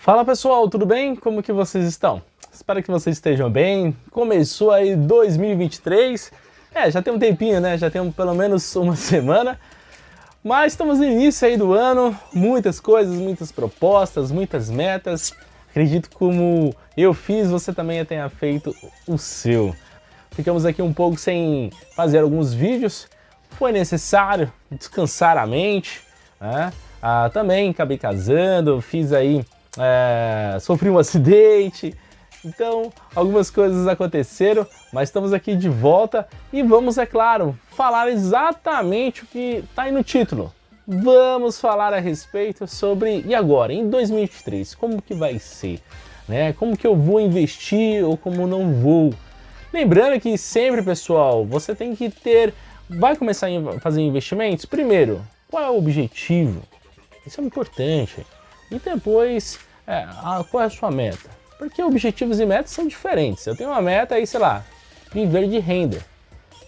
Fala pessoal, tudo bem? Como que vocês estão? Espero que vocês estejam bem. Começou aí 2023. Já tem um tempinho, né? Já tem pelo menos uma semana. Mas estamos no início aí do ano, muitas coisas, muitas propostas, muitas metas. Acredito que como eu fiz, você também tenha feito o seu. Ficamos aqui um pouco sem fazer alguns vídeos. Foi necessário descansar a mente, né? Também acabei casando, fiz aí... sofri um acidente, então algumas coisas aconteceram, mas estamos aqui de volta e vamos, é claro, falar exatamente o que está aí no título. Vamos falar a respeito sobre, e agora, em 2023, como que vai ser? Né? Como que eu vou investir ou como não vou? Lembrando que sempre, pessoal, você tem que ter, vai começar a fazer investimentos, primeiro, qual é o objetivo? Isso é importante. E depois, qual é a sua meta? Porque objetivos e metas são diferentes. Eu tenho uma meta aí, sei lá, viver de renda.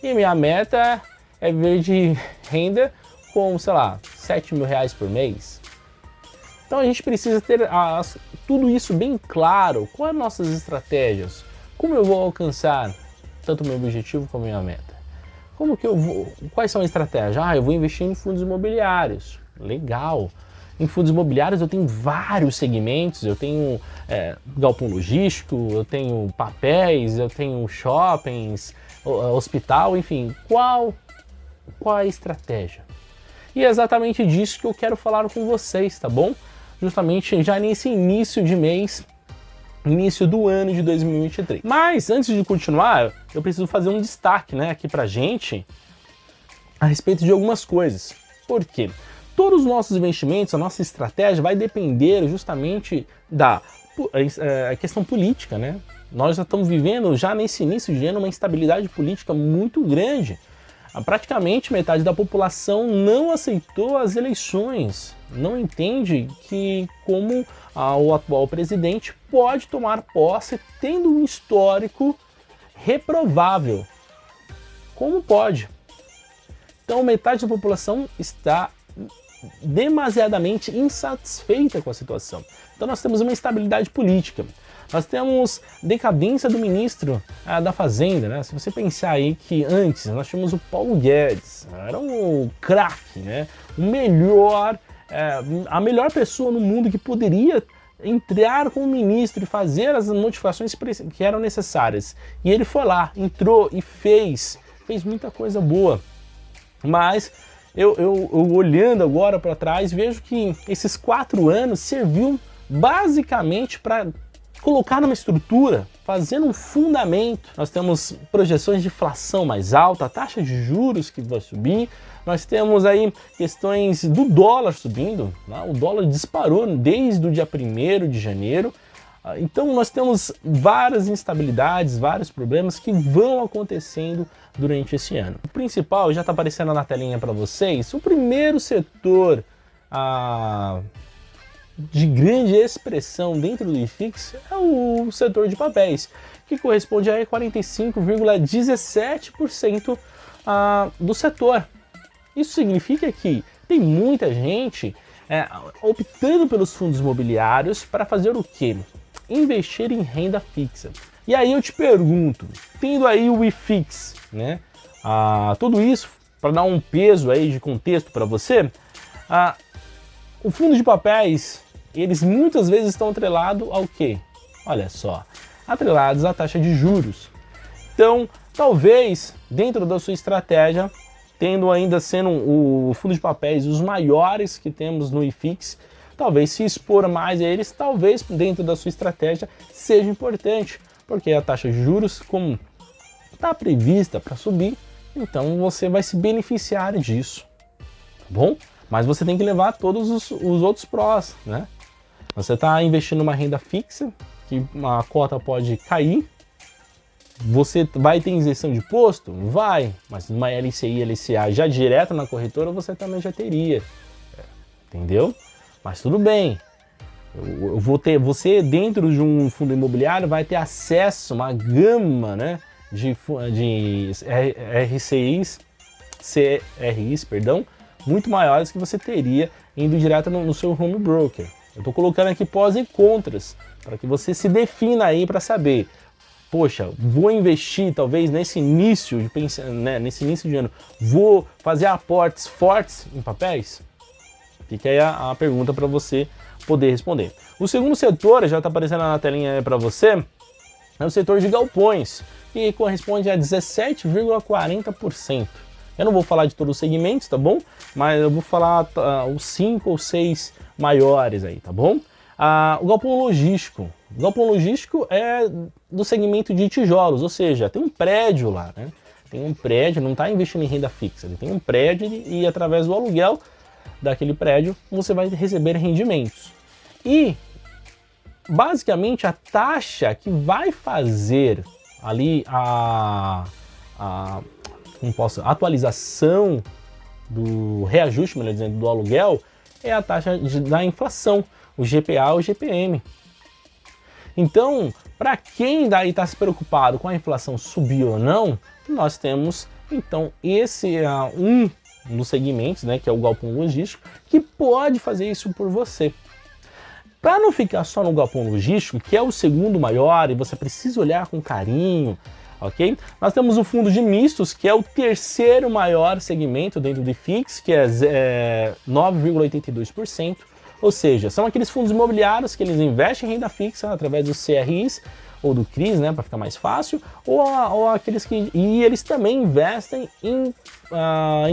E minha meta é viver de renda com, sei lá, 7 mil reais por mês. Então a gente precisa ter tudo isso bem claro. Quais as nossas estratégias? Como eu vou alcançar tanto o meu objetivo como a minha meta? Quais são as estratégias? Eu vou investir em fundos imobiliários. Legal. Em fundos imobiliários eu tenho vários segmentos, eu tenho galpão logístico, eu tenho papéis, eu tenho shoppings, hospital, enfim. Qual a estratégia? E é exatamente disso que eu quero falar com vocês, tá bom? Justamente já nesse início de mês, início do ano de 2023. Mas antes de continuar, eu preciso fazer um destaque, né, aqui pra gente a respeito de algumas coisas. Por quê? Todos os nossos investimentos, a nossa estratégia vai depender justamente da questão política, né? Nós já estamos vivendo, já nesse início de ano, uma instabilidade política muito grande. Praticamente metade da população não aceitou as eleições, não entende que como o atual presidente pode tomar posse tendo um histórico reprovável. Como pode? Então metade da população está demasiadamente insatisfeita com a situação. Então nós temos uma instabilidade política, nós temos decadência do ministro da Fazenda, né? Se você pensar aí que antes nós tínhamos o Paulo Guedes, era um craque, né? A melhor pessoa no mundo que poderia entrar como ministro e fazer as modificações que eram necessárias. E ele foi lá, entrou e fez muita coisa boa. Mas eu olhando agora para trás, vejo que esses 4 anos serviu basicamente para colocar numa estrutura, fazendo um fundamento. Nós temos projeções de inflação mais alta, a taxa de juros que vai subir, nós temos aí questões do dólar subindo, né? O dólar disparou desde o dia 1º de janeiro, então nós temos várias instabilidades, vários problemas que vão acontecendo durante esse ano. O principal, já está aparecendo na telinha para vocês, o primeiro setor de grande expressão dentro do IFIX é o setor de papéis, que corresponde a 45,17% do setor. Isso significa que tem muita gente optando pelos fundos imobiliários para fazer o quê? Investir em renda fixa. E aí eu te pergunto, tendo aí o IFIX, né? Tudo isso para dar um peso aí de contexto para você, o fundo de papéis, eles muitas vezes estão atrelados ao quê? Olha só, atrelados à taxa de juros. Então, talvez, dentro da sua estratégia, tendo ainda sendo o fundo de papéis os maiores que temos no IFIX, talvez se expor mais a eles, talvez dentro da sua estratégia seja importante, porque a taxa de juros, como está prevista para subir, então você vai se beneficiar disso, tá bom? Mas você tem que levar todos os outros prós, né? Você está investindo numa renda fixa, que a cota pode cair, você vai ter isenção de imposto? Vai, mas numa LCI, LCA já direto na corretora você também já teria, entendeu? Mas tudo bem, você dentro de um fundo imobiliário vai ter acesso a uma gama, né, de CRIs, muito maiores que você teria indo direto no seu home broker. Eu estou colocando aqui pós e contras, para que você se defina aí para saber, poxa, vou investir talvez nesse início nesse início de ano, vou fazer aportes fortes em papéis? Fica aí a pergunta para você poder responder. O segundo setor, já está aparecendo na telinha aí para você, é o setor de galpões, que corresponde a 17,40%. Eu não vou falar de todos os segmentos, tá bom? Mas eu vou falar os 5 ou 6 maiores aí, tá bom? O galpão logístico. O galpão logístico é do segmento de tijolos, ou seja, tem um prédio lá, né? Tem um prédio, não está investindo em renda fixa, ele tem um prédio e através do aluguel daquele prédio você vai receber rendimentos. E basicamente a taxa que vai fazer ali a atualização do reajuste, melhor dizendo, do aluguel, é a taxa da inflação, o GPA ou GPM. Então, para quem daí está se preocupado com a inflação subir ou não, nós temos então esse um dos segmentos, né, que é o galpão logístico, que pode fazer isso por você. Para não ficar só no galpão logístico, que é o segundo maior e você precisa olhar com carinho, ok? Nós temos o fundo de mistos, que é o terceiro maior segmento dentro do IFIX, que é 9,82%, ou seja, são aqueles fundos imobiliários que eles investem em renda fixa através dos CRIs ou do CRIs, né, para ficar mais fácil, ou aqueles que... E eles também investem em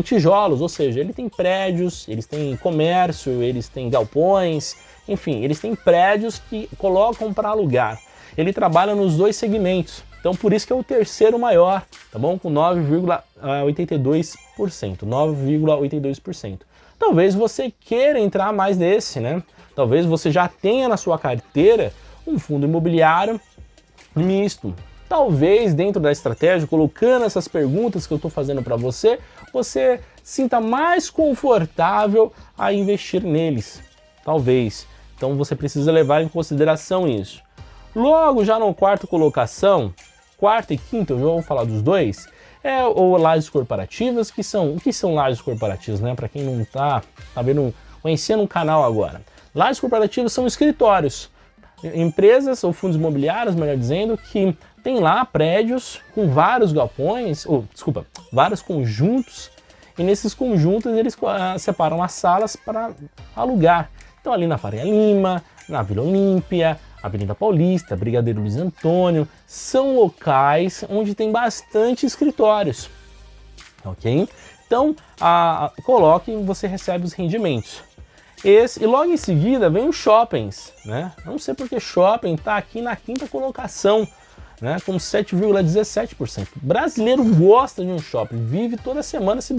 tijolos, ou seja, ele tem prédios, eles têm comércio, eles têm galpões, enfim, eles têm prédios que colocam para alugar. Ele trabalha nos dois segmentos, então por isso que é o terceiro maior, tá bom? Com 9,82%, 9,82%. Talvez você queira entrar mais nesse, né? Talvez você já tenha na sua carteira um fundo imobiliário misto. Talvez dentro da estratégia, colocando essas perguntas que eu estou fazendo para você, você sinta mais confortável a investir neles. Talvez. Então você precisa levar em consideração isso. Logo já no quarta colocação, quarta e quinta, eu já vou falar dos dois, é o lajes corporativas, o que são lajes corporativas, né? Para quem não está conhecendo o canal agora. Lajes corporativas são escritórios, empresas ou fundos imobiliários, melhor dizendo, que tem lá prédios com vários galpões, vários conjuntos, e nesses conjuntos eles separam as salas para alugar. Então ali na Faria Lima, na Vila Olímpia, Avenida Paulista, Brigadeiro Luiz Antônio, são locais onde tem bastante escritórios, ok? Então, coloque e você recebe os rendimentos. E logo em seguida vem os shoppings, né? Não sei porque shopping está aqui na quinta colocação, né? Com 7,17%. Brasileiro gosta de um shopping, vive toda semana se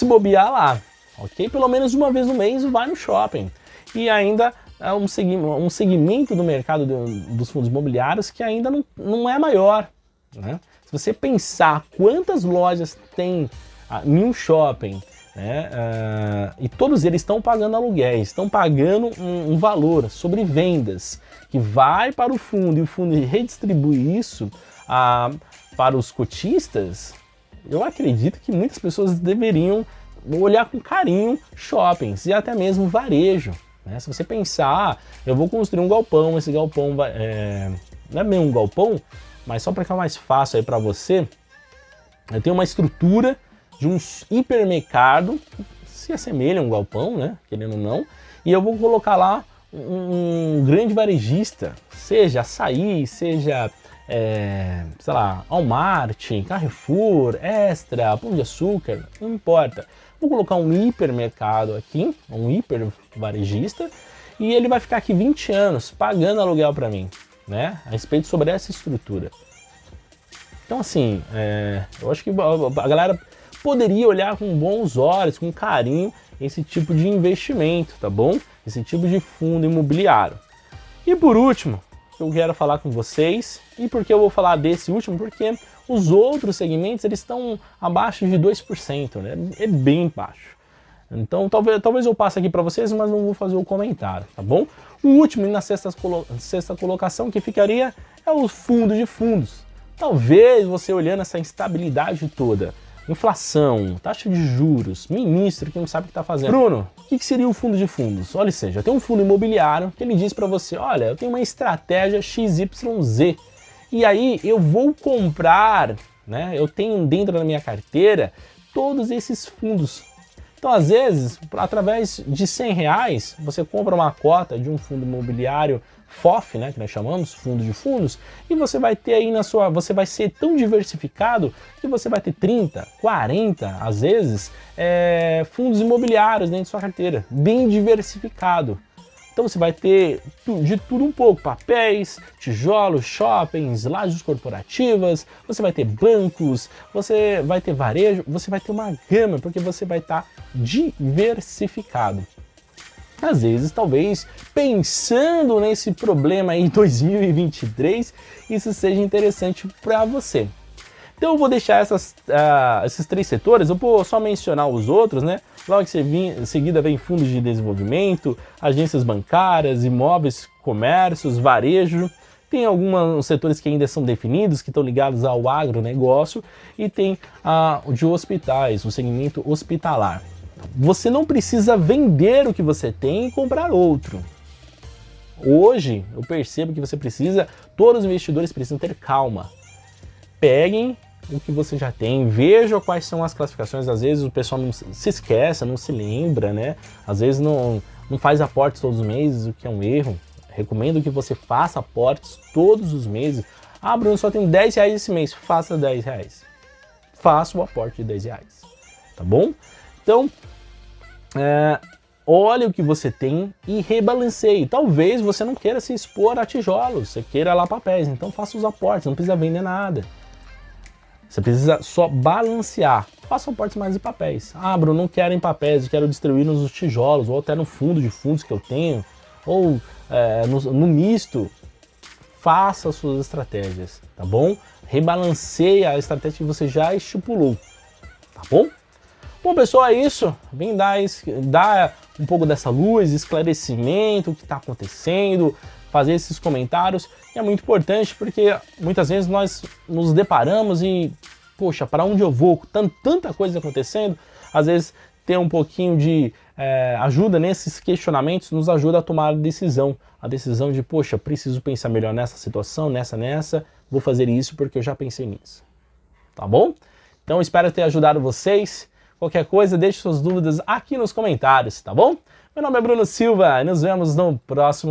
bobear lá, ok? Pelo menos uma vez no mês vai no shopping. E ainda é um segmento do mercado dos fundos imobiliários que ainda não é maior, né? Se você pensar quantas lojas tem em um shopping, né, e todos eles estão pagando aluguéis, estão pagando um valor sobre vendas que vai para o fundo e o fundo redistribui isso para os cotistas, eu acredito que muitas pessoas deveriam olhar com carinho shoppings e até mesmo varejo. Né? Se você pensar, eu vou construir um galpão, esse galpão não é bem um galpão, mas só para ficar mais fácil aí para você, eu tenho uma estrutura de um hipermercado, se assemelha a um galpão, né? Querendo ou não, e eu vou colocar lá um grande varejista, seja Açaí, seja, sei lá, Walmart, Carrefour, Extra, Pão de Açúcar, não importa. Vou colocar um hipermercado aqui, um hiper varejista, e ele vai ficar aqui 20 anos pagando aluguel para mim, né? A respeito sobre essa estrutura. Então assim, eu acho que a galera poderia olhar com bons olhos, com carinho, esse tipo de investimento, tá bom? Esse tipo de fundo imobiliário. E por último, eu quero falar com vocês, e por que eu vou falar desse último? Porque os outros segmentos eles estão abaixo de 2%, né? É bem baixo. Então talvez eu passe aqui para vocês, mas não vou fazer o comentário, tá bom? O último, e na sexta colocação que ficaria, é o fundo de fundos. Talvez você olhando essa instabilidade toda, inflação, taxa de juros, ministro que não sabe o que está fazendo. Bruno, o que seria o fundo de fundos? Olha, seja, tem um fundo imobiliário que ele diz para você, olha, eu tenho uma estratégia XYZ e aí eu vou comprar, né? Eu tenho dentro da minha carteira todos esses fundos. Então, às vezes, através de R$100, você compra uma cota de um fundo imobiliário FOF, né, que nós chamamos, fundo de fundos, e você vai ter aí você vai ser tão diversificado que você vai ter 30, 40, às vezes, fundos imobiliários dentro da sua carteira, bem diversificado. Então você vai ter de tudo um pouco, papéis, tijolos, shoppings, lajes corporativas, você vai ter bancos, você vai ter varejo, você vai ter uma gama, porque você vai estar diversificado. Às vezes, talvez, pensando nesse problema aí em 2023, isso seja interessante para você. Então eu vou deixar esses 3 setores, eu vou só mencionar os outros, né? Logo em seguida vem fundos de desenvolvimento, agências bancárias, imóveis, comércios, varejo. Tem alguns setores que ainda são definidos, que estão ligados ao agronegócio, e tem de hospitais, o segmento hospitalar. Você não precisa vender o que você tem e comprar outro. Hoje, eu percebo que todos os investidores precisam ter calma. Peguem o que você já tem, vejam quais são as classificações. Às vezes o pessoal não se esquece, não se lembra, né? Às vezes não faz aportes todos os meses, o que é um erro. Recomendo que você faça aportes todos os meses. Ah, Bruno, só tenho R$10 esse mês. Faça R$10. Faça o aporte de R$10. Tá bom? Então, olhe o que você tem e rebalanceie. Talvez você não queira se expor a tijolos, você queira lá papéis. Então faça os aportes, não precisa vender nada. Você precisa só balancear. Faça aportes mais em papéis. Ah, Bruno, não quero em papéis, eu quero distribuir nos tijolos, ou até no fundo de fundos que eu tenho, ou no misto. Faça as suas estratégias, tá bom? Rebalanceie a estratégia que você já estipulou, tá bom? Bom, pessoal, é isso. Vim dar um pouco dessa luz, esclarecimento, o que está acontecendo, fazer esses comentários. E é muito importante porque muitas vezes nós nos deparamos e, poxa, para onde eu vou? Tanta coisa acontecendo, às vezes ter um pouquinho de ajuda nesses questionamentos nos ajuda a tomar a decisão. A decisão de, poxa, preciso pensar melhor nessa situação, nessa, vou fazer isso porque eu já pensei nisso. Tá bom? Então, espero ter ajudado vocês. Qualquer coisa, deixe suas dúvidas aqui nos comentários, tá bom? Meu nome é Bruno Silva e nos vemos no próximo